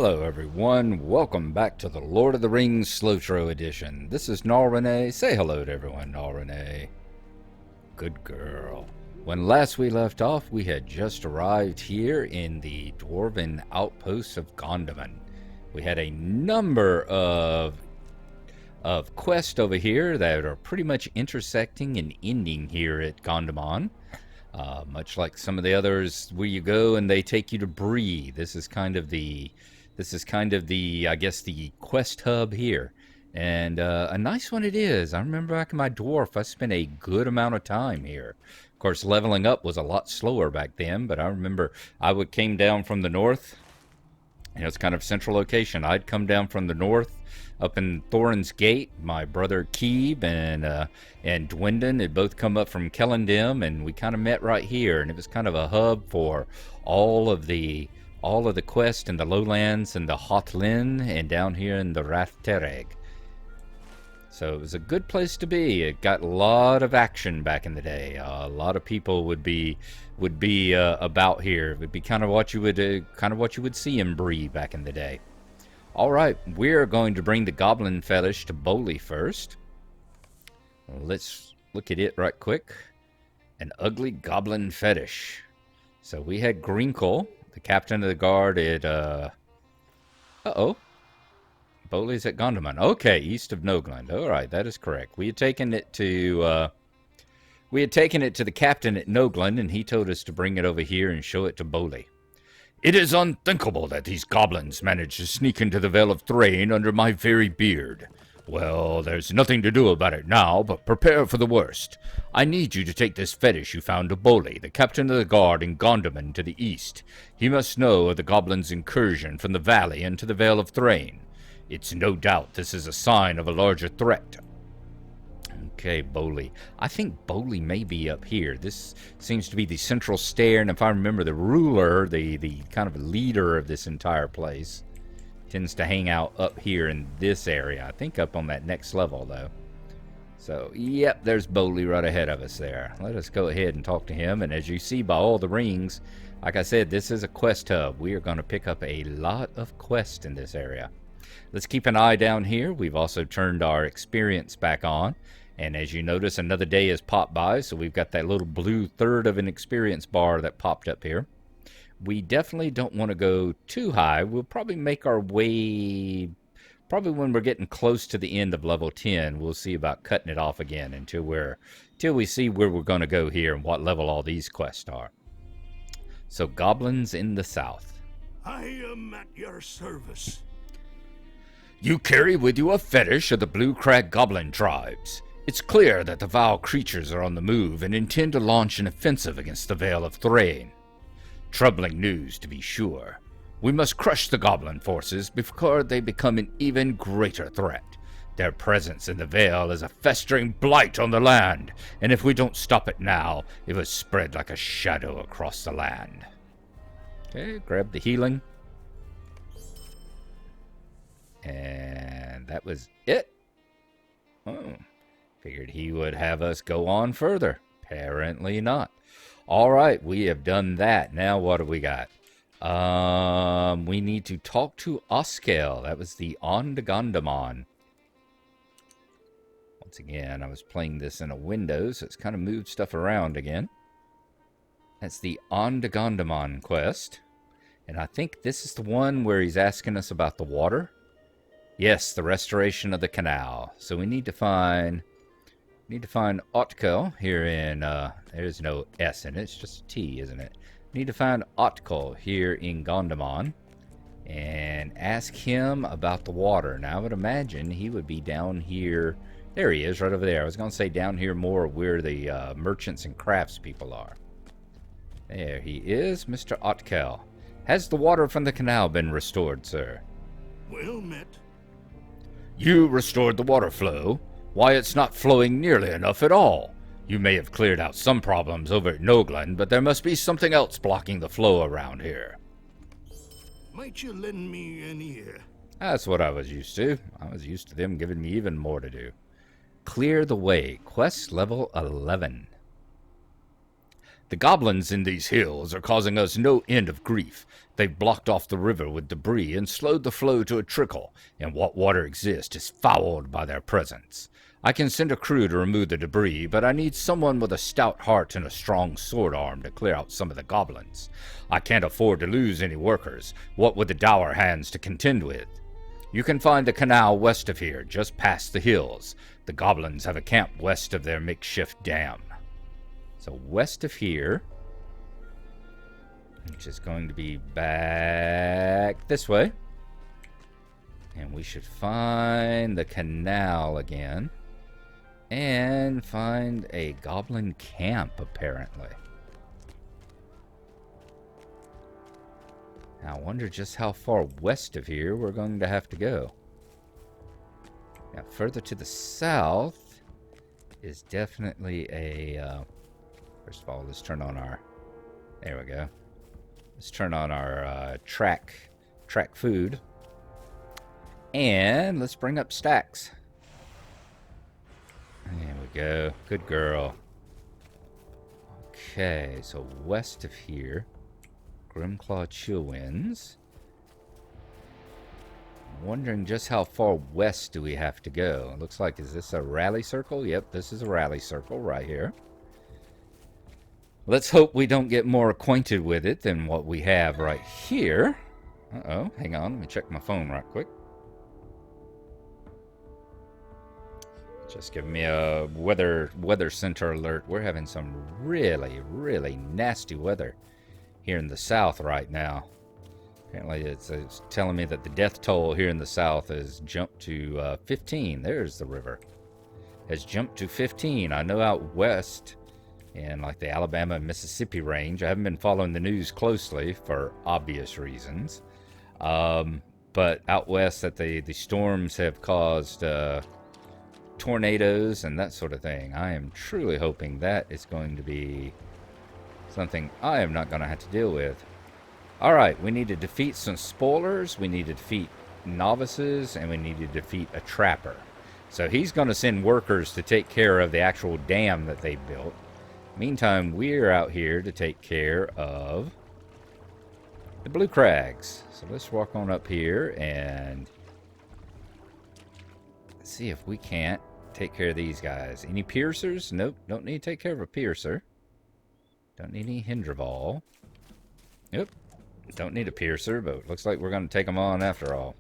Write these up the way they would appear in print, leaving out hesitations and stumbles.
Hello everyone, welcome back to the Lord of the Rings SLOTRO edition. This is Gnarlrynae. Say hello to everyone, Gnarlrynae. Good girl. When last we left off, we had just arrived here in the Dwarven outpost of Gondamon. We had a number of quests over here that are pretty much intersecting and ending here at Gondamon. Much like some of the others where you go and they take you to Bree. This is kind of the, I guess, the quest hub here. And a nice one it is. I remember back in my dwarf, I spent a good amount of time here. Of course, leveling up was a lot slower back then, but I remember came down from the north. It's kind of central location. I'd come down from the north up in Thorin's Gate. My brother Keeb and Dwyndon had both come up from Kellendim, and we kind of met right here. And it was kind of a hub for all of the quest in the lowlands and the Hothlin and down here in the Rathtereg. So it was a good place to be. It got a lot of action back in the day. A lot of people would be about here. It would be kind of what you would see in Bree back in the day. All right, we're going to bring the Goblin Fetish to Boley first. Let's look at it right quick. An ugly Goblin Fetish. So we had Grinkle, the captain of the guard at Boley's at Gondamon. Okay, east of Nogland. All right, that is correct. We had taken it to the captain at Nogland, and he told us to bring it over here and show it to Boley. It is unthinkable that these goblins managed to sneak into the Vale of Thrain under my very beard. Well, there's nothing to do about it now, but prepare for the worst. I need you to take this fetish you found to Boley, the captain of the guard in Gondamon to the east. He must know of the goblins' incursion from the valley into the Vale of Thrain. It's no doubt this is a sign of a larger threat. Okay, Boley. I think Boley may be up here. This seems to be the central stair, and if I remember, the ruler, the kind of leader of this entire place, tends to hang out up here in this area. I think up on that next level, though. So, yep, there's Boley right ahead of us there. Let us go ahead and talk to him, and as you see by all the rings, like I said, this is a quest hub. We are going to pick up a lot of quests in this area. Let's keep an eye down here. We've also turned our experience back on. And as you notice, another day has popped by, so we've got that little blue third of an experience bar that popped up here. We definitely don't want to go too high. We'll probably make our way, probably when we're getting close to the end of level 10, we'll see about cutting it off again until we see where we're going to go here and what level all these quests are. So, Goblins in the South. I am at your service. You carry with you a fetish of the Blue Crag Goblin tribes. It's clear that the vile creatures are on the move and intend to launch an offensive against the Vale of Thrain. Troubling news, to be sure. We must crush the goblin forces before they become an even greater threat. Their presence in the Vale is a festering blight on the land, and if we don't stop it now, it will spread like a shadow across the land. Okay, grab the healing. And that was it. Oh. Figured he would have us go on further. Apparently not. All right, we have done that. Now what do we got? We need to talk to Oskel. That was the On to Gondamon. Once again, I was playing this in a window, so it's kind of moved stuff around again. That's the On to Gondamon quest. And I think this is the one where he's asking us about the water. Yes, the restoration of the canal. So we need to find Otko here in, there's no S in it, it's just a T, isn't it? We need to find Otko here in Gondamon and ask him about the water. Now, I would imagine he would be down here. There he is, right over there. I was going to say down here more where the merchants and crafts people are. There he is, Mr. Otkel. Has the water from the canal been restored, sir? Well met. You restored the water flow? Why, it's not flowing nearly enough at all. You may have cleared out some problems over at Nogland, but there must be something else blocking the flow around here. Might you lend me an ear? That's what I was used to. I was used to them giving me even more to do. Clear the way. Quest level 11. The goblins in these hills are causing us no end of grief. They've blocked off the river with debris and slowed the flow to a trickle, and what water exists is fouled by their presence. I can send a crew to remove the debris, but I need someone with a stout heart and a strong sword arm to clear out some of the goblins. I can't afford to lose any workers, what with the dour hands to contend with. You can find the canal west of here, just past the hills. The goblins have a camp west of their makeshift dam. So west of here, which is going to be back this way. And we should find the canal again. And find a goblin camp, apparently. Now, I wonder just how far west of here we're going to have to go. Now, further to the south is definitely a... first of all, let's turn on our... There we go. Let's turn on our track food. And let's bring up stacks. There we go. Good girl. Okay, so west of here, Grimclaw Chillwinds. I'm wondering just how far west do we have to go? It looks like, is this a rally circle? Yep, this is a rally circle right here. Let's hope we don't get more acquainted with it than what we have right here. Uh-oh, hang on, let me check my phone right quick. Just give me a weather center alert. We're having some really, really nasty weather here in the south right now. Apparently it's telling me that the death toll here in the south has jumped to 15. There's the river. Has jumped to 15. I know out west in like the Alabama and Mississippi range. I haven't been following the news closely for obvious reasons. But out west that the storms have caused tornadoes and that sort of thing. I am truly hoping that is going to be something I am not going to have to deal with. Alright, we need to defeat some spoilers, we need to defeat novices, and we need to defeat a trapper. So he's going to send workers to take care of the actual dam that they built. Meantime, we're out here to take care of the blue crags. So let's walk on up here and see if we can't take care of these guys. Any piercers? Nope, don't need to take care of a piercer. Don't need any Hinderval. Nope, don't need a piercer, but looks like we're going to take them on after all.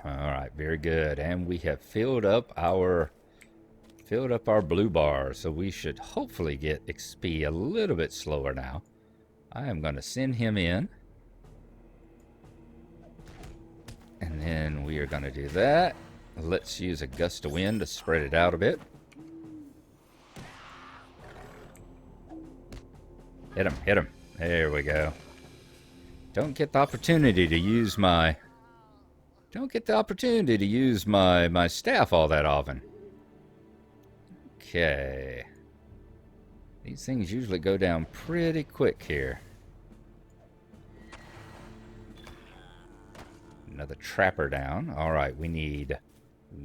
Alright, very good. And we have filled up our blue bar, so we should hopefully get XP a little bit slower now. I am going to send him in. And then we are going to do that. Let's use a gust of wind to spread it out a bit. Hit him, hit him. There we go. Don't get the opportunity to use my... my staff all that often. Okay. These things usually go down pretty quick here. Another trapper down. Alright, we need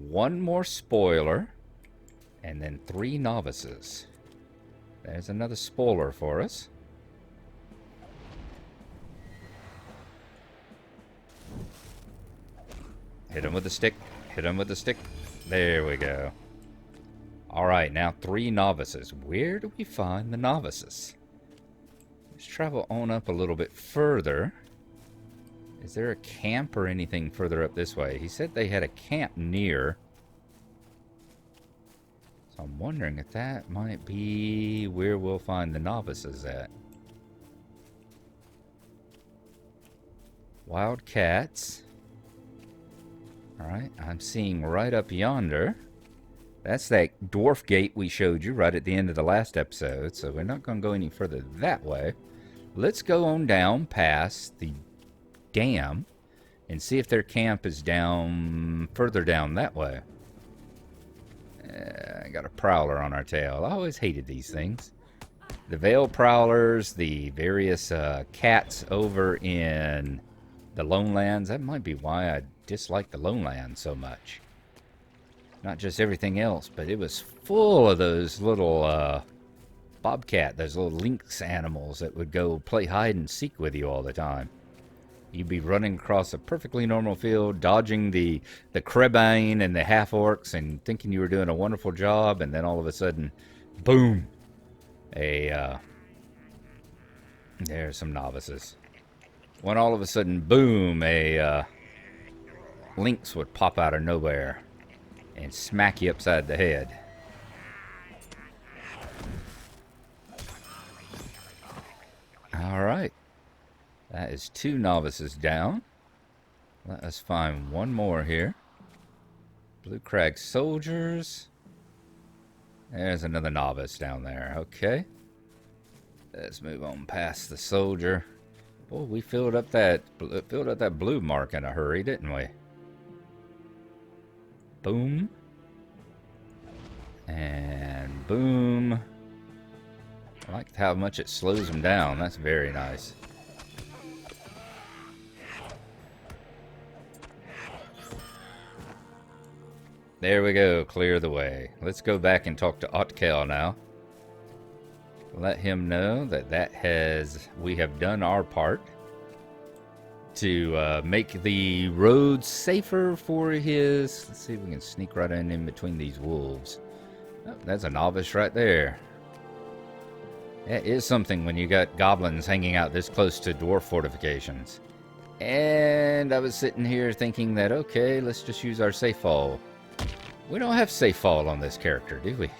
one more spoiler and then 3 novices. There's another spoiler for us. Hit him with the stick. Hit him with the stick. There we go. Alright, now 3 novices. Where do we find the novices? Let's travel on up a little bit further. Is there a camp or anything further up this way? He said they had a camp near. So I'm wondering if that might be where we'll find the novices at. Wildcats. Alright, I'm seeing right up yonder. That's that dwarf gate we showed you right at the end of the last episode. So we're not going to go any further that way. Let's go on down past the dam and see if their camp is down further down that way. I got a prowler on our tail. I always hated these things. The veil prowlers, the various cats over in the Lone Lands. That might be why I dislike the Lone Lands so much. Not just everything else, but it was full of those little bobcat, those little lynx animals that would go play hide and seek with you all the time. You'd be running across a perfectly normal field, dodging the Krebane and the half-orcs and thinking you were doing a wonderful job, and then all of a sudden, boom! There's some novices. When all of a sudden, boom, a lynx would pop out of nowhere and smack you upside the head. Alright. That is 2 novices down. Let us find one more here. Blue Crag soldiers. There's another novice down there. Okay. Let's move on past the soldier. Boy, we filled up that blue mark in a hurry, didn't we? Boom. And boom. I like how much it slows them down. That's very nice. There we go. Clear the way. Let's go back and talk to Otkel now. Let him know that we have done our part to make the roads safer for his... Let's see if we can sneak right in between these wolves. Oh, that's a novice right there. That is something when you got goblins hanging out this close to dwarf fortifications. And I was sitting here thinking that, okay, let's just use our safe fall. We don't have safe fall on this character, do we?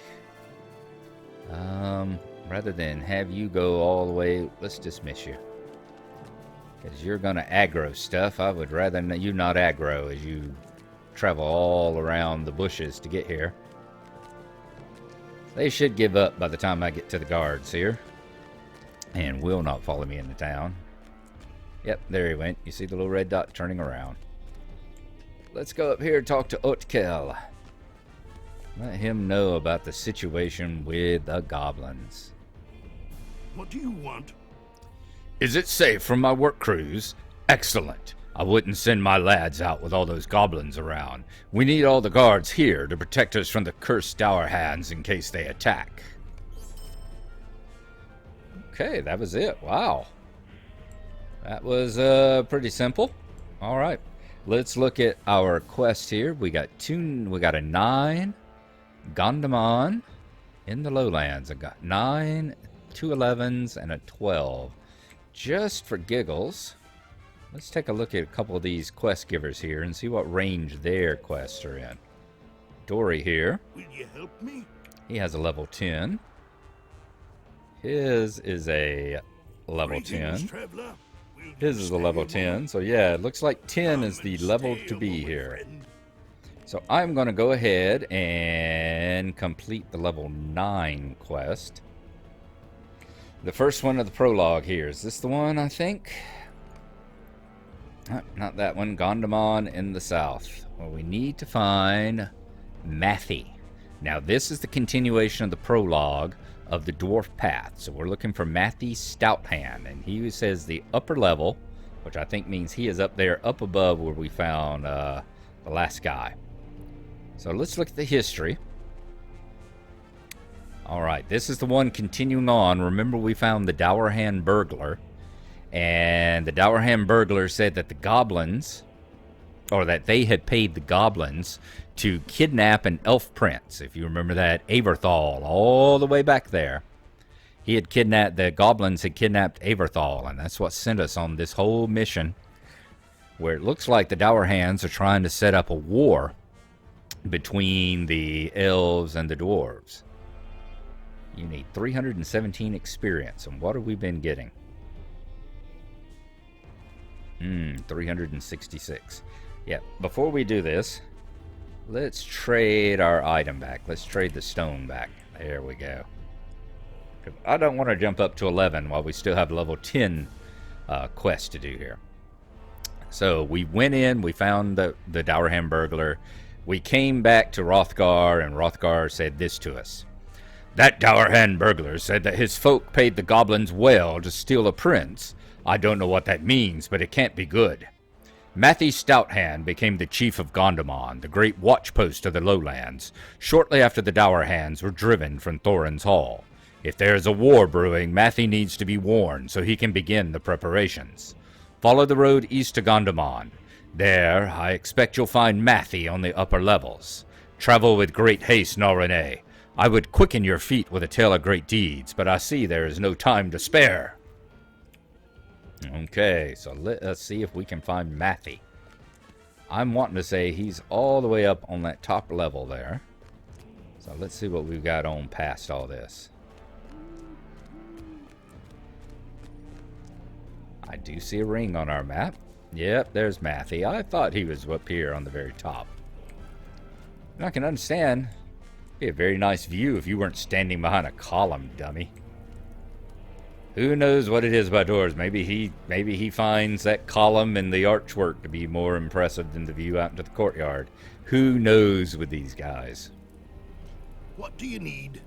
Rather than have you go all the way, let's dismiss you. Because you're going to aggro stuff. I would rather you not aggro as you travel all around the bushes to get here. They should give up by the time I get to the guards here. And will not follow me into town. Yep, there he went. You see the little red dot turning around. Let's go up here and talk to Otkel. Let him know about the situation with the goblins. What do you want? Is it safe from my work crews? Excellent. I wouldn't send my lads out with all those goblins around. We need all the guards here to protect us from the cursed dour hands in case they attack. Okay, that was it. Wow. That was pretty simple. All right. Let's look at our quest here. We got a 9 Gondamon in the lowlands. I got 9, 2 11s, and a 12. Just for giggles, let's take a look at a couple of these quest givers here and see what range their quests are in. Dory here. Will you help me? He has a level 10. His is a level 10. Traveler. His is a level 10. So yeah, it looks like 10 is the level to be here. So I'm going to go ahead and complete the level 9 quest. The first one of the prologue here. Is this the one, I think? Not that one. Gondamon in the south. Well, we need to find Mathy. Now, this is the continuation of the prologue of the dwarf path. So we're looking for Mathy Stouthand. And he says the upper level, which I think means he is up there, up above where we found the last guy. So let's look at the history. Alright, this is the one continuing on. Remember, we found the Dourhand burglar. And the Dourhand burglar said that the goblins, or that they had paid the goblins to kidnap an elf prince. If you remember that, Averthal, all the way back there. The goblins had kidnapped Averthal, and that's what sent us on this whole mission, where it looks like the Dourhands are trying to set up a war between the elves and the dwarves. You need 317 experience, and what have we been getting? 366. Yeah, before we do this, let's trade our item back. Let's trade the stone back. There we go. I don't want to jump up to 11 while we still have level 10 quest to do here. So we went in, we found the Dourhand burglar. We came back to Hrothgar, and Hrothgar said this to us. That Dourhand burglar said that his folk paid the goblins well to steal a prince. I don't know what that means, but it can't be good. Matthew Stouthand became the chief of Gondamon, the great watchpost of the lowlands, shortly after the Dour Hands were driven from Thorin's Hall. If there is a war brewing, Matthew needs to be warned so he can begin the preparations. Follow the road east to Gondamon. There, I expect you'll find Matthew on the upper levels. Travel with great haste, Gnarlrynae. I would quicken your feet with a tale of great deeds, but I see there is no time to spare. Okay, so let's see if we can find Matthew. I'm wanting to say he's all the way up on that top level there. So let's see what we've got on past all this. I do see a ring on our map. Yep, there's Matthew. I thought he was up here on the very top. And I can understand. It'd be a very nice view if you weren't standing behind a column, dummy. Who knows what it is about dwarves? Maybe he finds that column and the archwork to be more impressive than the view out into the courtyard. Who knows with these guys? What do you need?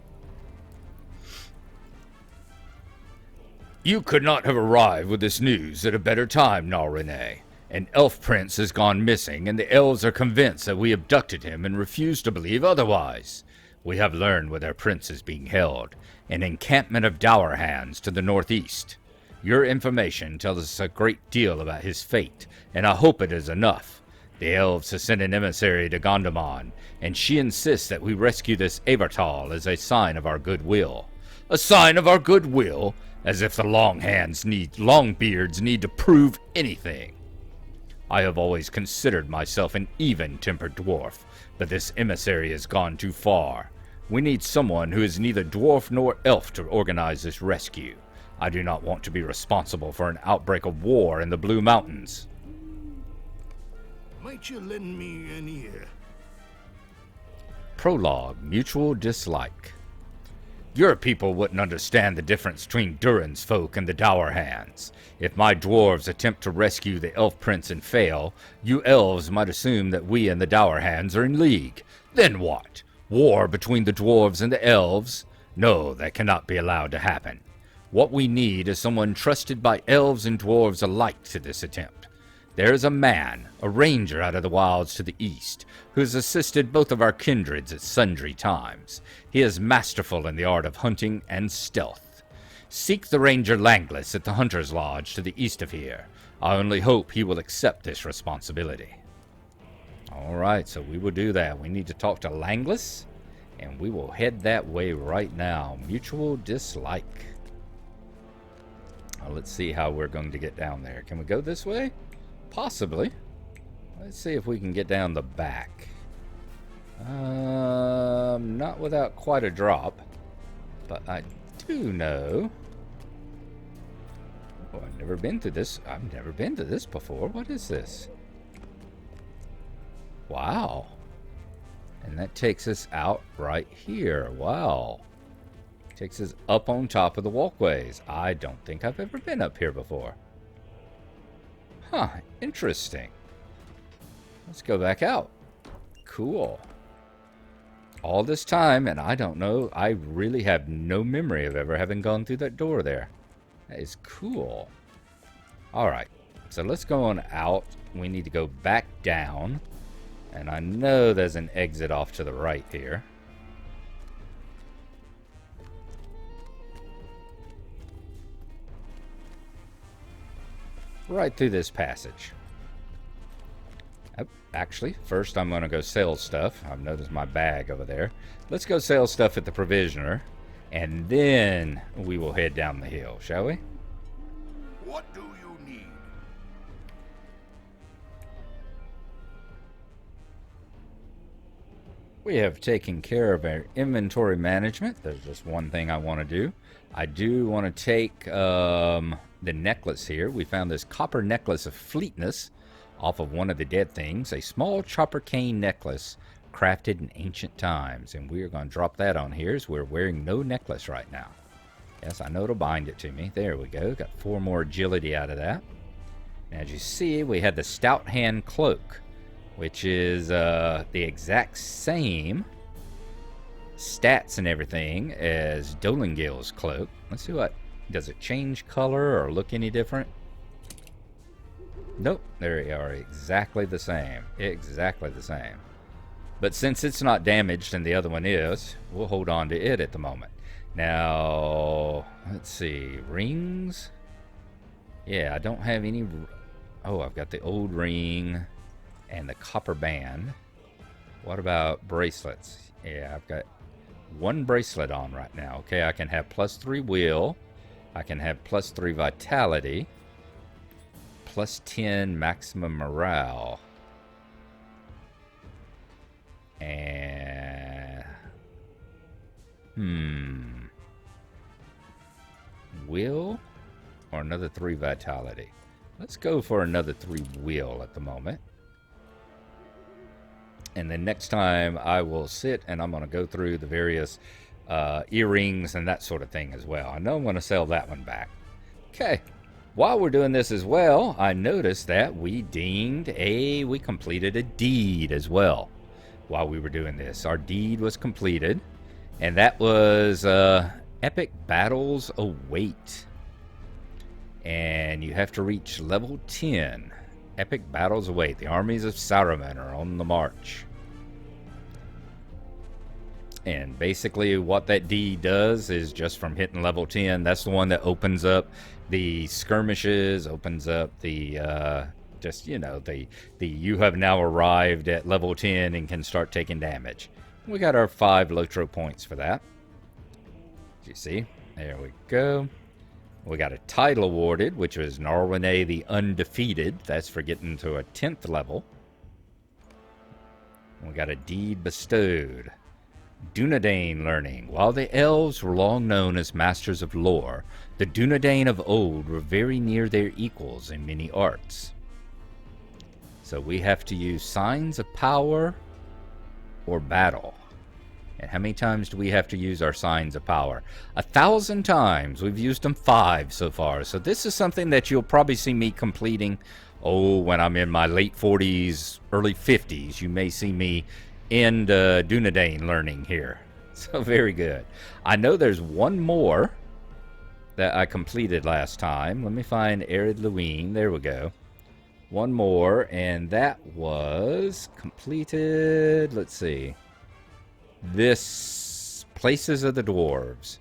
You could not have arrived with this news at a better time, Gnarlrynae. An elf prince has gone missing, and the elves are convinced that we abducted him and refuse to believe otherwise. We have learned where their prince is being held, an encampment of Dour Hands to the northeast. Your information tells us a great deal about his fate, and I hope it is enough. The elves have sent an emissary to Gondamon, and she insists that we rescue this Avartal as a sign of our goodwill. A sign of our goodwill? As if the Longbeards need to prove anything. I have always considered myself an even-tempered dwarf, but this emissary has gone too far. We need someone who is neither dwarf nor elf to organize this rescue. I do not want to be responsible for an outbreak of war in the Blue Mountains. Might you lend me an ear? Prologue, mutual dislike. Your people wouldn't understand the difference between Durin's folk and the Dour Hands. If my dwarves attempt to rescue the elf prince and fail, you elves might assume that we and the Dour Hands are in league. Then what? War between the dwarves and the elves? No, that cannot be allowed to happen. What we need is someone trusted by elves and dwarves alike to this attempt. There is a man, a ranger out of the wilds to the east, who has assisted both of our kindreds at sundry times. He is masterful in the art of hunting and stealth. Seek the ranger Langlis at the Hunter's Lodge to the east of here. I only hope he will accept this responsibility. Alright, so we will do that. We need to talk to Langlis, and we will head that way right now. Mutual dislike. Let's see how we're going to get down there. Can we go this way? Possibly. Let's see if we can get down the back. Not without quite a drop. But I do know... Oh, I've never been to this. I've never been to this before. What is this? Wow. And that takes us out right here. Wow. Takes us up on top of the walkways. I don't think I've ever been up here before. Huh, interesting. Let's go back out. Cool. All this time, and I don't know, I really have no memory of ever having gone through that door there. That is cool. Alright, so let's go on out. We need to go back down. And I know there's an exit off to the right here. Right through this passage. Oh, actually, first I'm going to go sell stuff. I've noticed my bag over there. Let's go sell stuff at the provisioner, and then we will head down the hill, shall we? What do you need? We have taken care of our inventory management. There's just one thing I want to do. I do want to take the necklace here. We found this copper necklace of fleetness off of one of the dead things. A small chopper cane necklace crafted in ancient times. And we are going to drop that on here as we're wearing no necklace right now. Yes, I know it'll bind it to me. There we go. Got 4 more agility out of that. And as you see, we had the stout hand cloak, which is the exact same stats and everything as Dolengil's cloak. Let's see what... Does it change color or look any different? Nope, they are exactly the same. Exactly the same. But since it's not damaged and the other one is, we'll hold on to it at the moment. Now, let's see. Rings? Yeah, I don't have any... Oh, I've got the old ring and the copper band. What about bracelets? Yeah, I've got one bracelet on right now. Okay, I can have +3 will. I can have +3 vitality. +10 maximum morale. And... Will? Or another 3 vitality? Let's go for another 3 will at the moment. And then next time I will sit and I'm going to go through the various earrings and that sort of thing as well. I know I'm going to sell that one back. Okay. While we're doing this as well, I noticed that we completed a deed as well while we were doing this. Our deed was completed, and that was Epic Battles Await. And you have to reach level 10. Epic Battles Await. The armies of Saruman are on the march. And basically what that deed does is just from hitting level 10, that's the one that opens up the skirmishes, opens up the, just, you know, the you have now arrived at level 10 and can start taking damage. We got our 5 Lotro points for that. You see? There we go. We got a title awarded, which was Gnarlrynae the Undefeated. That's for getting to a 10th level. We got a deed bestowed. Dunedain learning. While the elves were long known as masters of lore, the Dunedain of old were very near their equals in many arts. So we have to use signs of power or battle. And how many times do we have to use our signs of power? 1,000 times. We've used them 5 so far. So this is something that you'll probably see me completing, when I'm in my late 40s, early 50s. You may see me end Dunedain learning here. So very good. I know there's one more that I completed last time. Let me find Arid Luine. There we go. One more, and that was completed. Let's see. This Places of the Dwarves.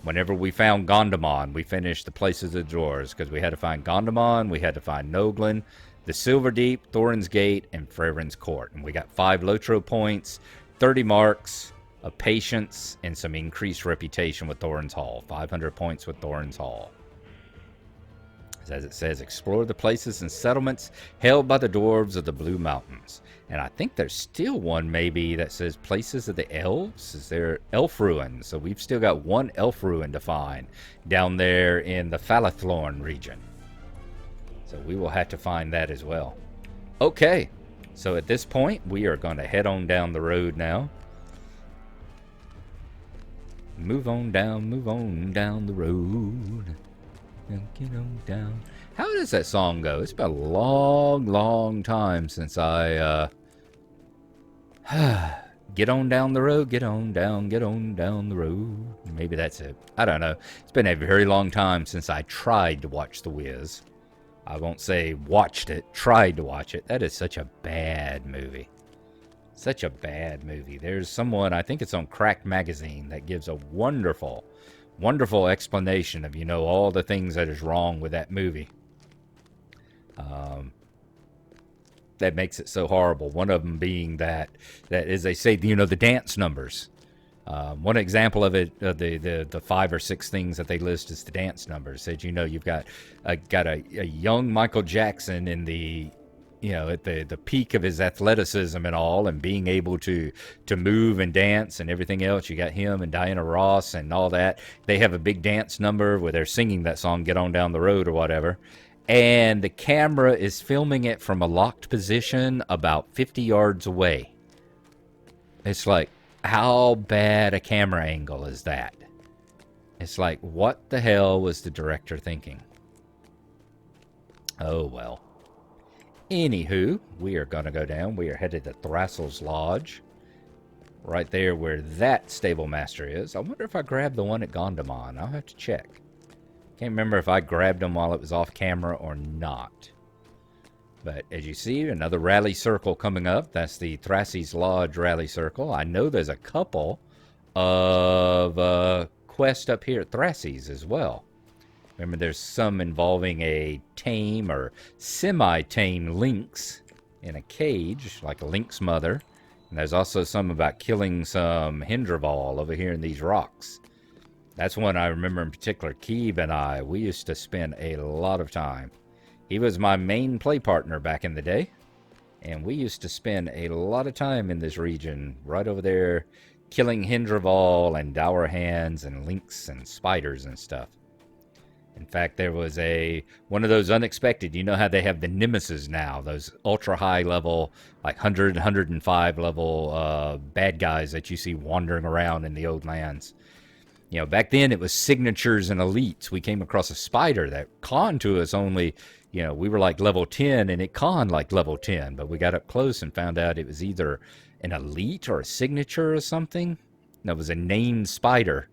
Whenever we found Gondamon, we finished the Places of the Dwarves because we had to find Gondamon, we had to find Noglin, the Silver Deep, Thorin's Gate, and Freren's Court. And we got 5 Lotro points, 30 marks of patience, and some increased reputation with Thorin's Hall. 500 points with Thorin's Hall. As it says, explore the places and settlements held by the Dwarves of the Blue Mountains. And I think there's still one maybe that says Places of the Elves. Is there Elf Ruin? So we've still got one Elf Ruin to find down there in the Falathlorn region. So we will have to find that as well. Okay, so at this point, we are going to head on down the road now. Move on down the road. Get on down. How does that song go? It's been a long, long time since I, get on down the road, get on down the road. Maybe that's it. I don't know. It's been a very long time since I tried to watch The Wiz. I won't say watched it, tried to watch it. That is such a bad movie. Such a bad movie. There's someone, I think it's on Cracked Magazine, that gives a wonderful, wonderful explanation of, all the things that is wrong with that movie. That makes it so horrible. One of them being that as they say, the dance numbers. One example of it, the 5 or 6 things that they list is the dance numbers. Said, you've got a young Michael Jackson in the, at the peak of his athleticism and all, and being able to move and dance and everything else. You got him and Diana Ross and all that. They have a big dance number where they're singing that song, Get On Down the Road or whatever. And the camera is filming it from a locked position about 50 yards away. It's like, how bad a camera angle is that? It's like, what the hell was the director thinking? Oh, well. Anywho, we are going to go down. We are headed to Thrassel's Lodge. Right there where that stable master is. I wonder if I grabbed the one at Gondamon. I'll have to check. Can't remember if I grabbed him while it was off camera or not. But as you see, another rally circle coming up. That's the Thrassy's Lodge rally circle. I know there's a couple of quests up here at Thrassy's as well. Remember, there's some involving a tame or semi-tame lynx in a cage, like a lynx mother. And there's also some about killing some Hindraval over here in these rocks. That's one I remember in particular. Keeb and we used to spend a lot of time. He was my main play partner back in the day. And we used to spend a lot of time in this region, right over there, killing Hindraval and Dour Hands and lynx and spiders and stuff. In fact, there was one of those unexpected, you know how they have the nemesis now, those ultra high level, like 100, 105 level bad guys that you see wandering around in the old lands. You know, back then it was signatures and elites. We came across a spider that conned to us only, you know, we were like level 10 and it conned like level 10, but we got up close and found out it was either an elite or a signature or something. That was a named spider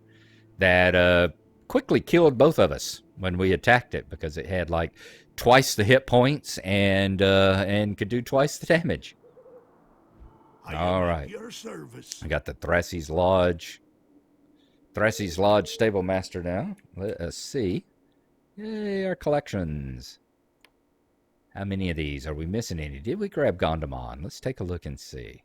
that quickly killed both of us when we attacked it because it had like twice the hit points and could do twice the damage. All right. Your service. I got the Thrassy's Lodge stable master now. Let us see. Yay, our collections. How many of these? Are we missing any? Did we grab Gondamon? Let's take a look and see.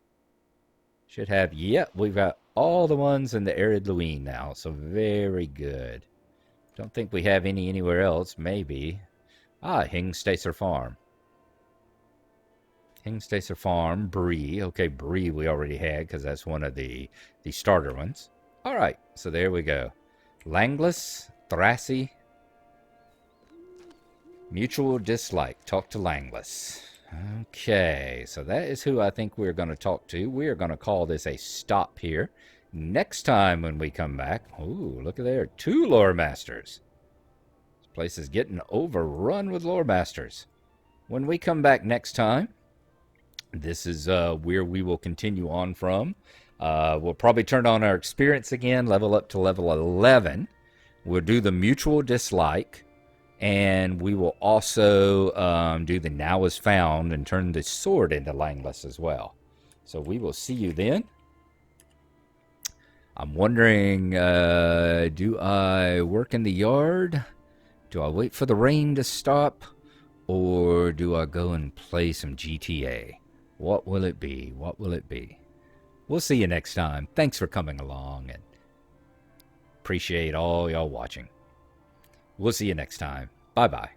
Should have, we've got all the ones in the Arid Luine now, so very good. Don't think we have any anywhere else, maybe. Hingstacer Farm. Hingstacer Farm, Bree. Okay, Bree we already had, because that's one of the starter ones. All right, so there we go. Langless, Thrasy, mutual dislike. Talk to Langless. Okay, so that is who I think we're going to talk to. We are going to call this a stop here. Next time when we come back, ooh, look at there, 2 lore masters. This place is getting overrun with lore masters. When we come back next time, this is where we will continue on from. We'll probably turn on our experience again, level up to level 11. We'll do the mutual dislike. And we will also do the Now Is Found and turn the sword into Langless as well. So we will see you then. I'm wondering, do I work in the yard? Do I wait for the rain to stop? Or do I go and play some GTA? What will it be? What will it be? We'll see you next time. Thanks for coming along and appreciate all y'all watching. We'll see you next time. Bye-bye.